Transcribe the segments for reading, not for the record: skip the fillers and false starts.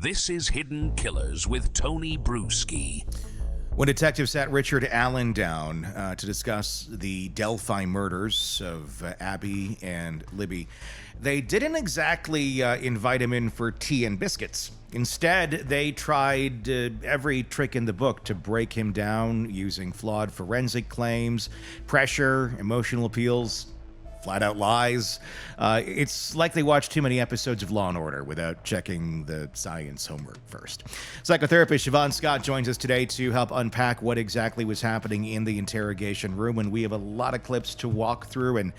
This is Hidden Killers with Tony Brueski. When detectives sat Richard Allen down to discuss the Delphi murders of Abby and Libby, they didn't exactly invite him in for tea and biscuits. Instead, they tried every trick in the book to break him down using flawed forensic claims, pressure, emotional appeals, flat-out lies. It's like they watched too many episodes of Law & Order without checking the science homework first. Psychotherapist Shavaun Scott joins us today to help unpack what exactly was happening in the interrogation room, and we have a lot of clips to walk through and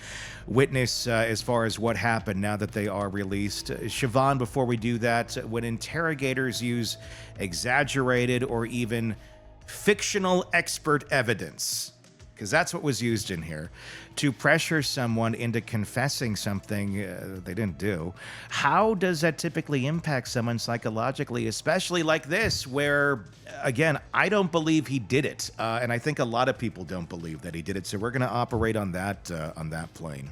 witness as far as what happened now that they are released. Shavaun, before we do that, when interrogators use exaggerated or even fictional expert evidence, because that's what was used in here, to pressure someone into confessing something they didn't do. How does that typically impact someone psychologically, especially like this, where, again, I don't believe he did it, and I think a lot of people don't believe that he did it, so we're going to operate on that plane.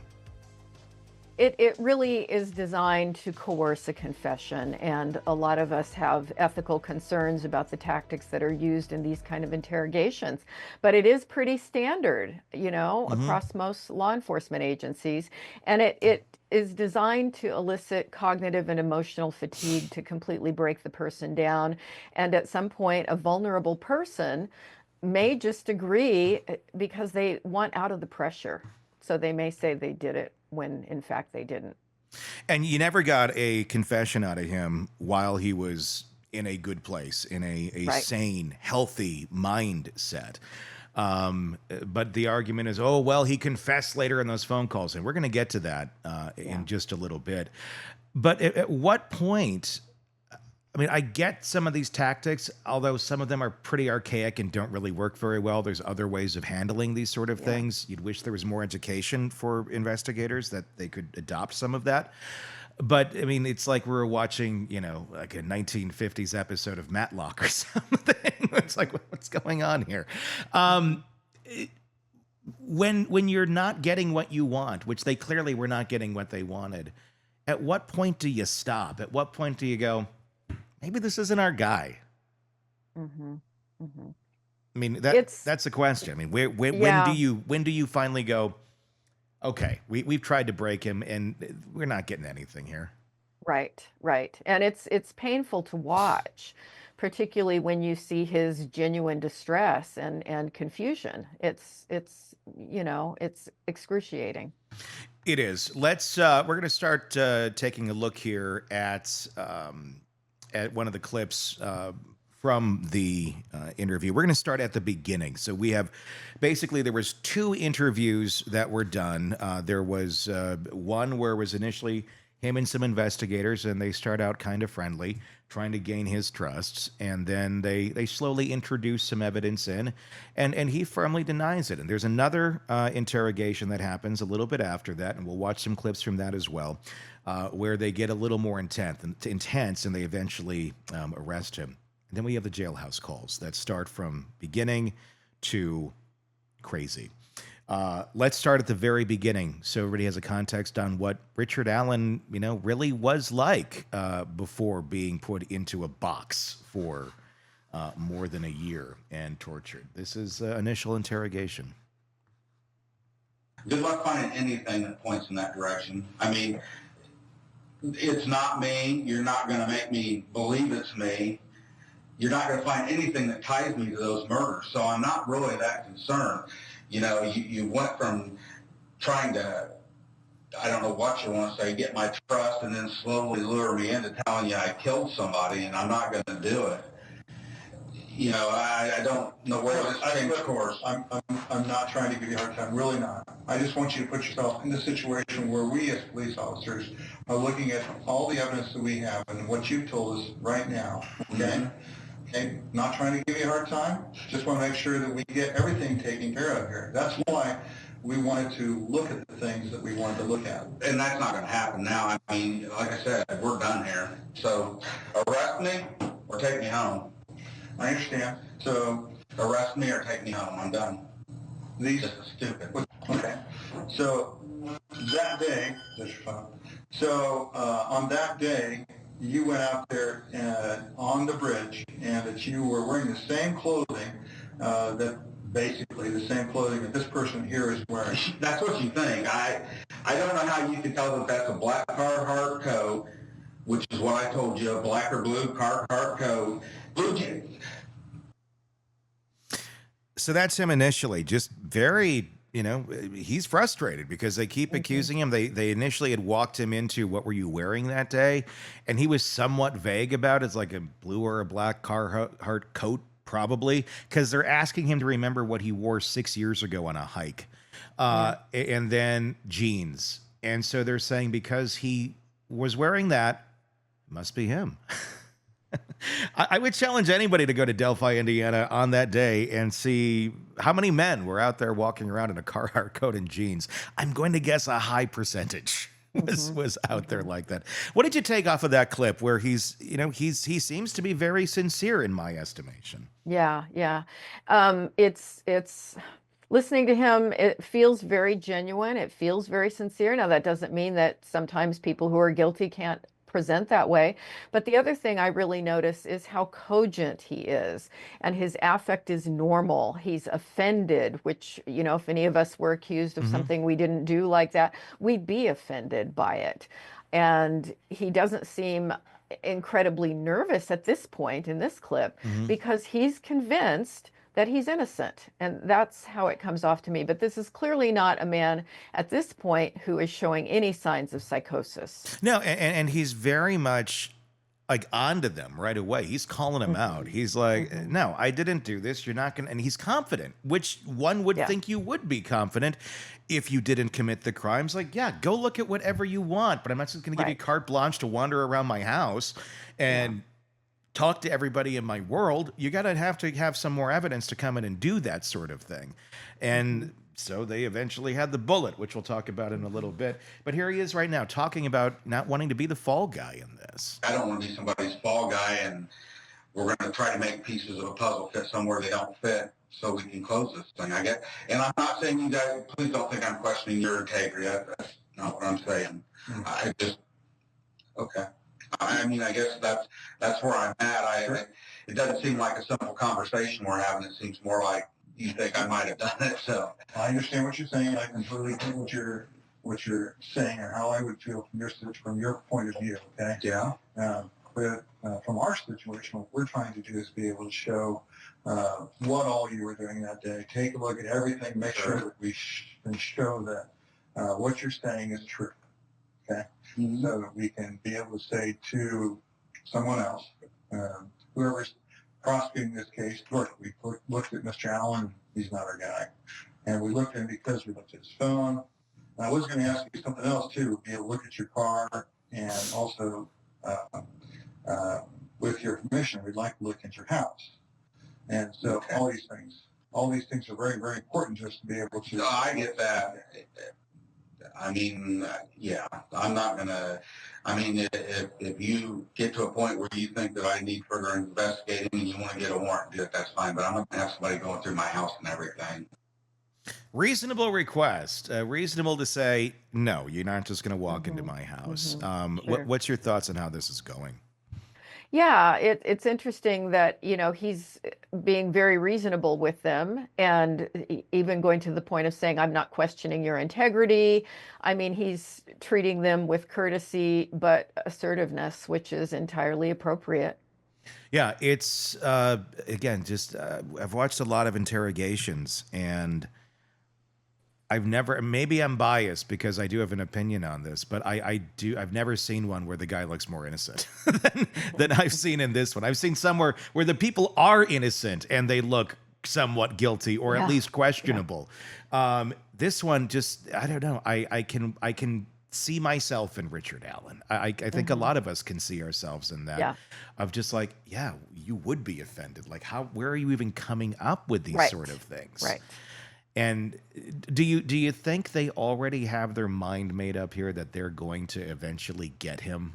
It really is designed to coerce a confession, and a lot of us have ethical concerns about the tactics that are used in these kind of interrogations. But it is pretty standard, across most law enforcement agencies, and it is designed to elicit cognitive and emotional fatigue, to completely break the person down. And at some point, a vulnerable person may just agree because they want out of the pressure. So they may say they did it when in fact they didn't. And you never got a confession out of him while he was in a good place, in a Right. sane, healthy mindset. But the argument is, oh, well, he confessed later in those phone calls. And we're going to get to that in just a little bit. But at what point, I mean, I get some of these tactics, although some of them are pretty archaic and don't really work very well. There's other ways of handling these sort of things. You'd wish there was more education for investigators, that they could adopt some of that. But, I mean, it's like we're watching, like a 1950s episode of Matlock or something. It's like, what's going on here? When you're not getting what you want, which they clearly were not getting what they wanted, at what point do you stop? At what point do you go, maybe this isn't our guy? Mm-hmm. Mm-hmm. I mean, that's the question. I mean, when do you finally go, okay, we've tried to break him and we're not getting anything here? Right. And it's painful to watch, particularly when you see his genuine distress and confusion. It's excruciating. It is. We're going to start taking a look here at one of the clips from the interview. We're going to start at the beginning. So we have, basically, there was two interviews that were done. There was one where it was initially him and some investigators, and they start out kind of friendly, trying to gain his trust, and then they slowly introduce some evidence in, and he firmly denies it. And there's another interrogation that happens a little bit after that, and we'll watch some clips from that as well, where they get a little more intense, and they eventually arrest him. And then we have the jailhouse calls that start from beginning to crazy. Let's start at the very beginning, so everybody has a context on what Richard Allen, really was like before being put into a box for more than a year and tortured. This is initial interrogation. Good luck finding anything that points in that direction. I mean, it's not me. You're not going to make me believe it's me. You're not going to find anything that ties me to those murders. So I'm not really that concerned. You went from trying to, I don't know what you want to say, get my trust, and then slowly lure me into telling you I killed somebody, and I'm not going to do it. I don't know where this changed course. I'm not trying to give you a hard time, really not. I just want you to put yourself in the situation where we as police officers are looking at all the evidence that we have and what you've told us right now, okay? Mm-hmm. Okay, not trying to give you a hard time, just want to make sure that we get everything taken care of here. That's why we wanted to look at the things that we wanted to look at. And that's not going to happen now. I mean, like I said, we're done here. So arrest me or take me home. I understand. So Arrest me or take me home. I'm done. these, This is stupid. okay. So that day, on that day, you went out there on the bridge and that you were wearing the same clothing that basically the same clothing that this person here is wearing. That's what you think. I don't know how you can tell that that's a black Carhartt coat, which is what I told you, a black or blue Carhartt coat. Blue jeans. So that's him initially, just very, he's frustrated because they keep accusing him. They initially had walked him into what were you wearing that day? And he was somewhat vague about it. It's like a blue or a black Carhartt coat, probably, because they're asking him to remember what he wore 6 years ago on a hike. And then jeans. And so they're saying because he was wearing that, it must be him. I would challenge anybody to go to Delphi, Indiana on that day and see how many men were out there walking around in a Carhartt coat and jeans. I'm going to guess a high percentage was out there like that. What did you take off of that clip where he seems to be very sincere in my estimation? Yeah. It's listening to him, it feels very genuine. It feels very sincere. Now, that doesn't mean that sometimes people who are guilty can't present that way. But the other thing I really notice is how cogent he is, and his affect is normal. He's offended, which, if any of us were accused of something we didn't do like that, we'd be offended by it. And he doesn't seem incredibly nervous at this point in this clip because he's convinced that he's innocent. And that's how it comes off to me. But this is clearly not a man at this point who is showing any signs of psychosis. No, and he's very much like onto them right away. He's calling them out. He's like, no, I didn't do this. You're not going to, and he's confident, which one would think you would be confident if you didn't commit the crimes. Like, yeah, go look at whatever you want, but I'm not just going to give you carte blanche to wander around my house and talk to everybody in my world. You got to have some more evidence to come in and do that sort of thing. And so they eventually had the bullet, which we'll talk about in a little bit. But here he is right now talking about not wanting to be the fall guy in this. I don't want to be somebody's fall guy, and we're going to try to make pieces of a puzzle fit somewhere they don't fit so we can close this thing. And I'm not saying you guys, please don't think I'm questioning your integrity. That's not what I'm saying. Okay. I guess that's where I'm at. It doesn't seem like a simple conversation we're having. It seems more like you think I might have done it. So I understand what you're saying. I completely get what you're saying and how I would feel from your point of view. Okay. Yeah. But from our situation, what we're trying to do is be able to show what all you were doing that day. Take a look at everything. Make sure that we can show that what you're saying is true. Okay. So that we can be able to say to someone else, whoever's prosecuting this case, look, we looked at Mr. Allen, he's not our guy. And we looked at him because we looked at his phone. And I was going to ask you something else too, be able to look at your car, and also with your permission, we'd like to look at your house. And so all these things are very, very important just to be able to. No, I get that. Yeah, I'm not going to, if you get to a point where you think that I need further investigating and you want to get a warrant, do it, that's fine. But I'm not going to have somebody going through my house and everything. Reasonable request. Reasonable to say, no, you're not just going to walk into my house. Sure. What's your thoughts on how this is going? Yeah, it's interesting that, he's being very reasonable with them, and even going to the point of saying, I'm not questioning your integrity. I mean, he's treating them with courtesy, but assertiveness, which is entirely appropriate. Yeah, it's, again, just, I've watched a lot of interrogations, and maybe I'm biased because I do have an opinion on this, but I've never seen one where the guy looks more innocent than I've seen in this one. I've seen somewhere where the people are innocent and they look somewhat guilty or at least questionable. This one just, I don't know. I can see myself in Richard Allen. I think a lot of us can see ourselves in that of just like, yeah, you would be offended. Like where are you even coming up with these sort of things? Right. And do you think they already have their mind made up here that they're going to eventually get him?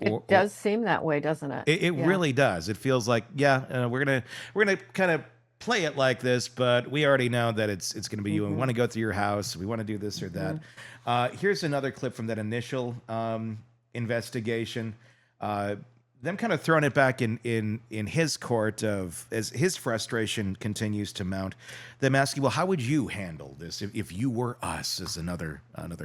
It does seem that way, doesn't it? It really does. It feels like, we're gonna kind of play it like this, but we already know that it's gonna be you. And we want to go through your house. We want to do this or that. Here's another clip from that initial investigation. them kind of throwing it back in his court of as his frustration continues to mount, them asking, well, how would you handle this if you were us, as another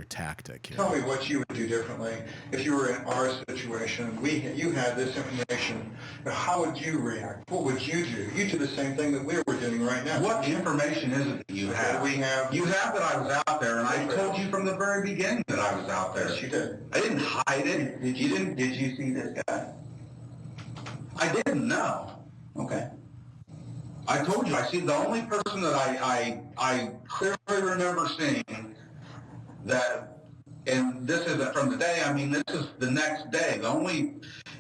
tactic here. Tell me what you would do differently if you were in our situation. You had this information. How would you react? What would you do? You do the same thing that we were doing right now. What information is it that you have? You have that I was out there, and I told you from the very beginning that I was out there. Yes, you did. I didn't hide it. Did you see this guy? I didn't know. Okay. I told you. I see the only person that I clearly remember seeing that, and this isn't from the day. I mean, this is the next day. The only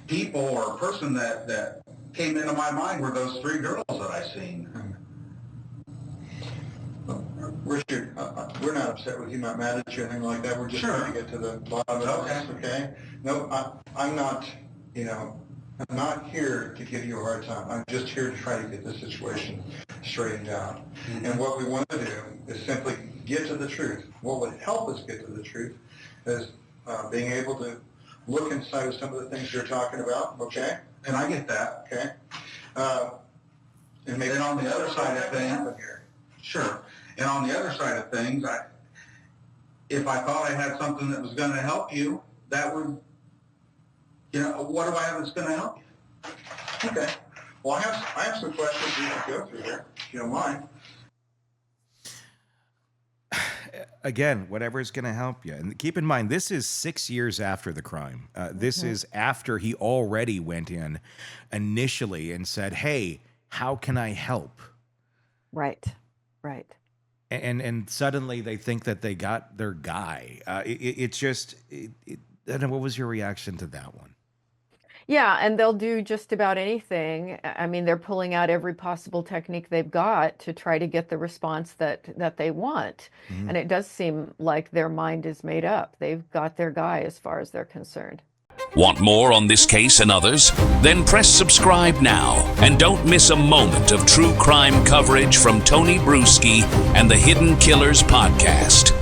people or person that came into my mind were those 3 girls that I seen. Richard, we're not upset with you, not mad at you, anything like that. We're just trying to get to the bottom of this, okay? No, I'm not, I'm not here to give you a hard time. I'm just here to try to get the situation straightened out. Mm-hmm. And what we want to do is simply get to the truth. What would help us get to the truth is being able to look inside of some of the things you're talking about, okay? And I get that. Okay. And maybe on the other side of things, sure. And on the other side of things, if I thought I had something that was going to help you, that would, what do I have that's going to help you? Okay. Well, I have some questions we can go through here, if you don't mind. Again, whatever is going to help you. And keep in mind, this is 6 years after the crime. This is after he already went in initially and said, hey, how can I help? Right. And suddenly they think that they got their guy. It's just, I don't know, what was your reaction to that one? Yeah, and they'll do just about anything. I mean, they're pulling out every possible technique they've got to try to get the response that they want. Mm-hmm. And it does seem like their mind is made up. They've got their guy as far as they're concerned. Want more on this case and others? Then press subscribe now and don't miss a moment of true crime coverage from Tony Brueski and the Hidden Killers podcast.